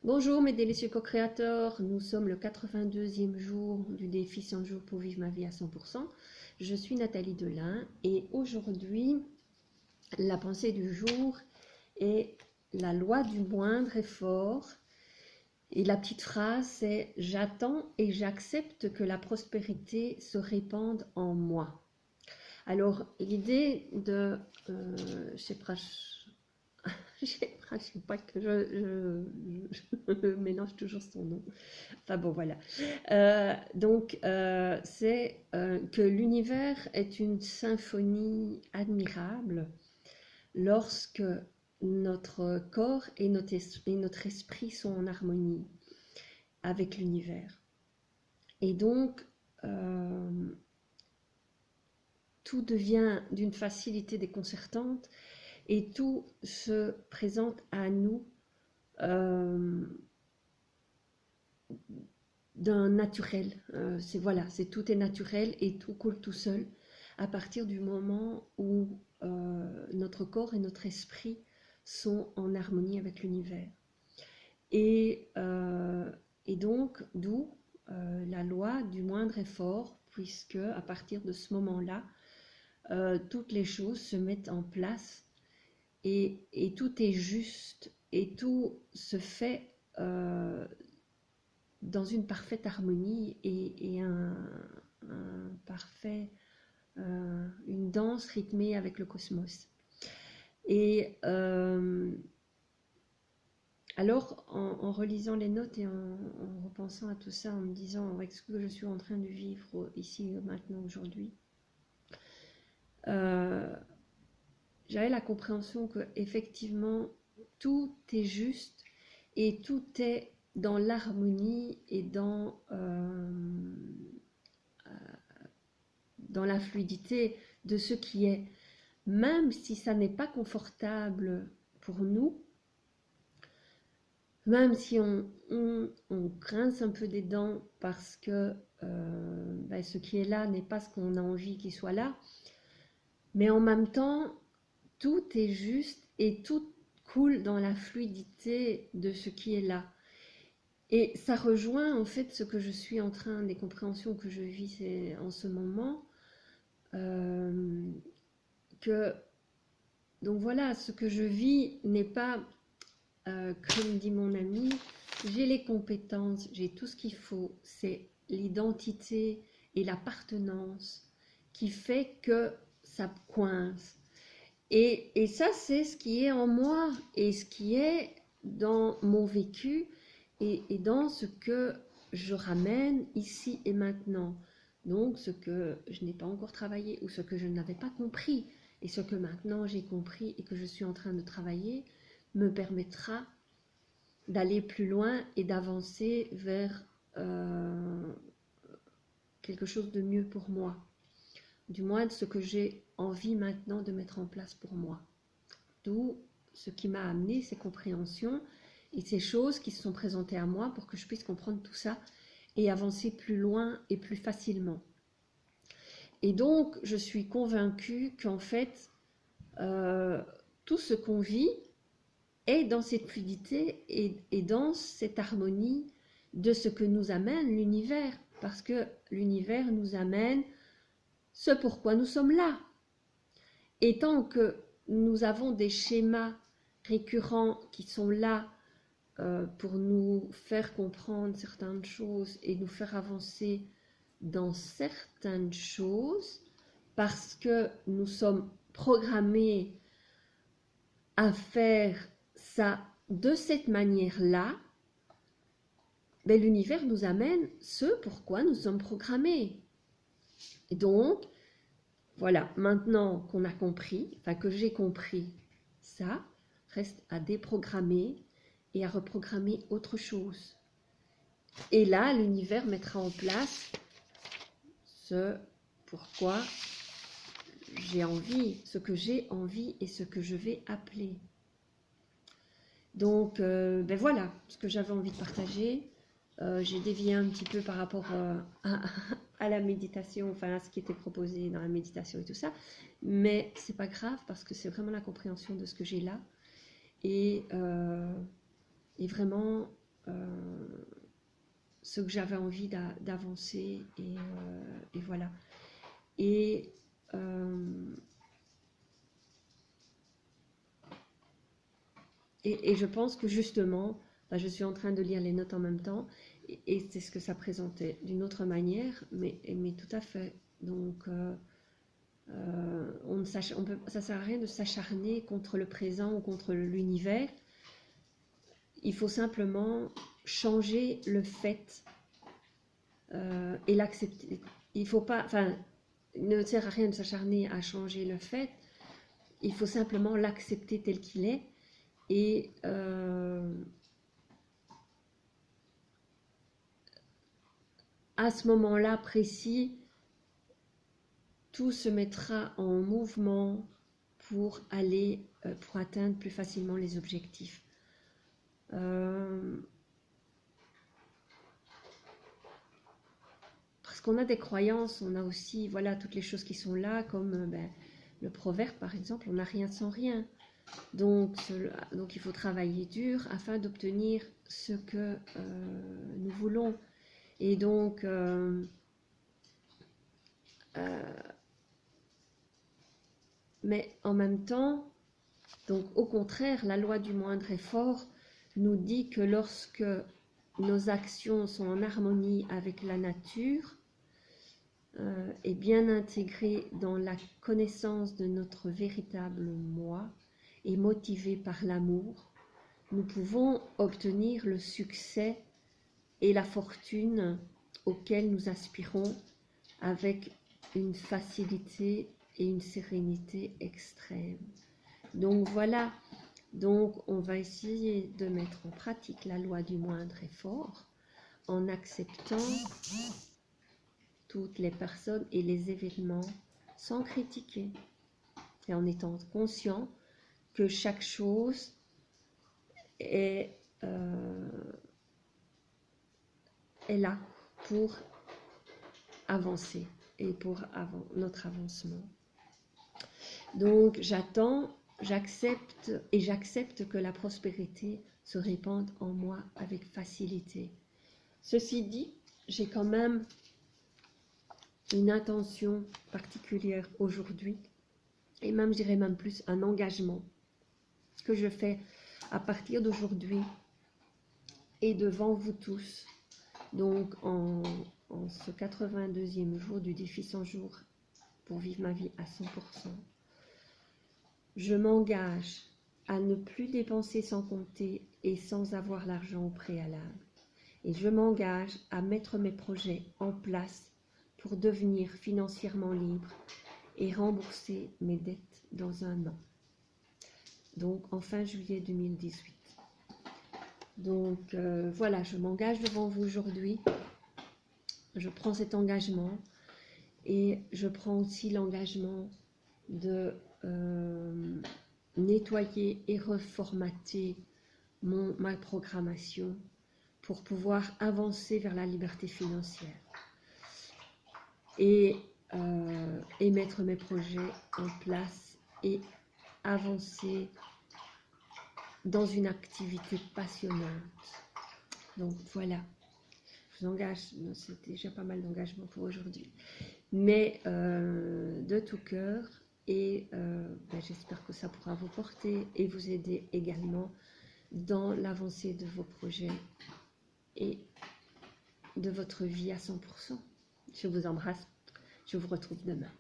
Bonjour mes délicieux co-créateurs, nous sommes le 82e jour du défi 100 jours pour vivre ma vie à 100%. Je suis Nathalie Delin et aujourd'hui, la pensée du jour est la loi du moindre effort. Et la petite phrase c'est « J'attends et j'accepte que la prospérité se répande en moi ». Alors l'idée de, je sais pas, je sais pas que je mélange toujours son nom. Enfin bon, voilà. C'est que l'univers est une symphonie admirable lorsque notre corps et notre esprit sont en harmonie avec l'univers. Et donc, tout devient d'une facilité déconcertante et tout se présente à nous d'un naturel. C'est tout est naturel et tout coule tout seul à partir du moment où notre corps et notre esprit sont en harmonie avec l'univers. Et, et donc, d'où la loi du moindre effort, puisque à partir de ce moment-là, toutes les choses se mettent en place et tout est juste et tout se fait dans une parfaite harmonie et une danse rythmée avec le cosmos. Et alors, en relisant les notes et en repensant à tout ça, en me disant avec ce que je suis en train de vivre ici, maintenant, aujourd'hui, j'avais la compréhension que effectivement tout est juste et tout est dans l'harmonie et dans la fluidité de ce qui est. Même si ça n'est pas confortable pour nous, même si on grince un peu des dents parce que ce qui est là n'est pas ce qu'on a envie qu'il soit là, mais en même temps, tout est juste et tout coule dans la fluidité de ce qui est là. Et ça rejoint en fait ce que je suis en train, des compréhensions que je vis en ce moment, que donc voilà, ce que je vis n'est pas, comme dit mon ami, j'ai les compétences, j'ai tout ce qu'il faut, c'est l'identité et l'appartenance qui fait que ça coince. Et ça, c'est ce qui est en moi et ce qui est dans mon vécu et dans ce que je ramène ici et maintenant. Donc, ce que je n'ai pas encore travaillé ou ce que je n'avais pas compris et ce que maintenant j'ai compris et que je suis en train de travailler me permettra d'aller plus loin et d'avancer vers quelque chose de mieux pour moi. Du moins de ce que j'ai envie maintenant de mettre en place pour moi. D'où ce qui m'a amené ces compréhensions et ces choses qui se sont présentées à moi pour que je puisse comprendre tout ça et avancer plus loin et plus facilement. Et donc, je suis convaincue qu'en fait, tout ce qu'on vit est dans cette fluidité et dans cette harmonie de ce que nous amène l'univers. Parce que l'univers nous amène ce pourquoi nous sommes là. Et tant que nous avons des schémas récurrents qui sont là pour nous faire comprendre certaines choses et nous faire avancer dans certaines choses, parce que nous sommes programmés à faire ça de cette manière-là, ben, l'univers nous amène ce pourquoi nous sommes programmés. Et donc, voilà, maintenant qu'on a compris, enfin que j'ai compris ça, reste à déprogrammer et à reprogrammer autre chose. Et là, l'univers mettra en place ce pourquoi j'ai envie, ce que j'ai envie et ce que je vais appeler. Donc, ben voilà ce que j'avais envie de partager. J'ai dévié un petit peu par rapport à la méditation, enfin à ce qui était proposé dans la méditation et tout ça, mais c'est pas grave parce que c'est vraiment la compréhension de ce que j'ai là et vraiment ce que j'avais envie d'avancer, et voilà. Et je pense que justement, je suis en train de lire les notes en même temps, et c'est ce que ça présentait d'une autre manière, mais tout à fait. Donc, ça ne sert à rien de s'acharner contre le présent ou contre l'univers. Il faut simplement changer le fait et l'accepter. Il faut pas, enfin, il ne sert à rien de s'acharner à changer le fait. Il faut simplement l'accepter tel qu'il est, et à ce moment-là précis, tout se mettra en mouvement pour atteindre plus facilement les objectifs. Parce qu'on a des croyances, on a aussi, voilà, toutes les choses qui sont là, comme le proverbe par exemple, on n'a rien sans rien. Donc il faut travailler dur afin d'obtenir ce que nous voulons. Et donc, mais en même temps, donc au contraire, la loi du moindre effort nous dit que lorsque nos actions sont en harmonie avec la nature et bien intégrées dans la connaissance de notre véritable moi et motivées par l'amour, nous pouvons obtenir le succès et la fortune auxquels nous aspirons avec une facilité et une sérénité extrême. Donc voilà, donc on va essayer de mettre en pratique la loi du moindre effort en acceptant toutes les personnes et les événements sans critiquer et en étant conscient que chaque chose est là pour avancer et pour notre avancement. Donc j'accepte que la prospérité se répande en moi avec facilité. Ceci dit, j'ai quand même une intention particulière aujourd'hui, et même, je dirais même plus, un engagement que je fais à partir d'aujourd'hui et devant vous tous. Donc en ce 82e jour du défi 100 jours pour vivre ma vie à 100%, je m'engage à ne plus dépenser sans compter et sans avoir l'argent au préalable. Et je m'engage à mettre mes projets en place pour devenir financièrement libre et rembourser mes dettes dans un an. Donc en fin juillet 2018. Donc voilà, je m'engage devant vous aujourd'hui. Je prends cet engagement et je prends aussi l'engagement de nettoyer et reformater ma programmation pour pouvoir avancer vers la liberté financière et mettre mes projets en place et avancer dans une activité passionnante. Donc voilà, je vous engage, c'est déjà pas mal d'engagement pour aujourd'hui, mais de tout cœur, et j'espère que ça pourra vous porter et vous aider également dans l'avancée de vos projets et de votre vie à 100%. Je vous embrasse, je vous retrouve demain.